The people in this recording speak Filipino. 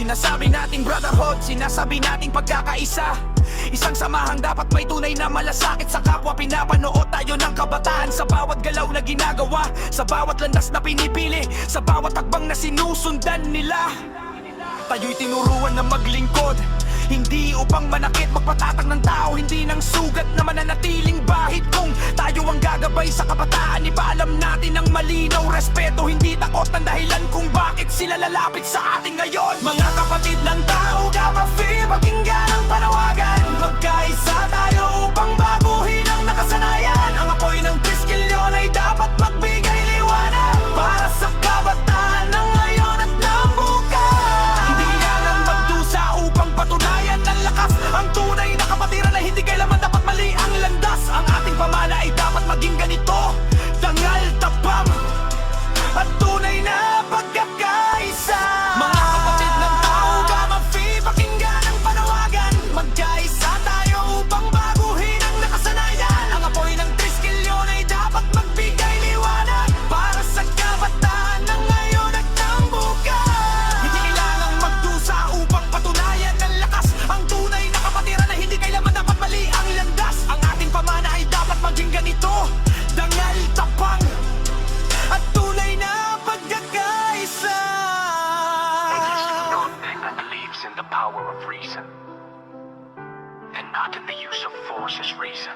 Sinasabi nating brotherhood, sinasabi nating pagkakaisa. Isang samahang dapat may tunay na malasakit sa kapwa. Pinapanood tayo ng kabataan sa bawat galaw na ginagawa, sa bawat landas na pinipili, sa bawat takbang na sinusundan nila. Tayo'y tinuruan na maglingkod, hindi upang manakit, magpatatag ng tao, hindi ng sugat na mananatiling bahid. Kung tayo ang gagabay sa kabataan, ipaalam natin ang malinaw respeto, hindi takot ang dahilan kung bakit sila lalapit sa atin ngayon. Mga kapatid ng tao, Gamafi, pakinggan ang panawagan. Magkaisa tayo upang baguhin ang nakasanayan. Ang apoy ng Triskelion ay dapat magbigay liwanag para sa kabataan ng ngayon at ng bukas. Hindi yan ang magdusa upang patunayan ng lakas ang tunay na kapatiran, na hindi kailanman dapat mali ang landas. Ang ating pamana ay dapat maging ganito: dangal, tapang at tunay na pagkakaisa. Mga kapatid ng tao, Gamafi, pakinggan ang panawagan. Magkaisa tayo upang baguhin ang nakasanayan. Ang apoy ng Triskelion ay dapat magbigay liwanag para sa kabataan ng ngayon at ng bukas. Hindi kailangang magdusa upang patunayan ng lakas ang tunay na kapatiran, na hindi kailanman dapat mali ang landas. Ang ating pamana ay dapat maging ganito: dangal, tapang at tunay na pagkakaisa. That believes in the power of reason and not in the use of force as reason.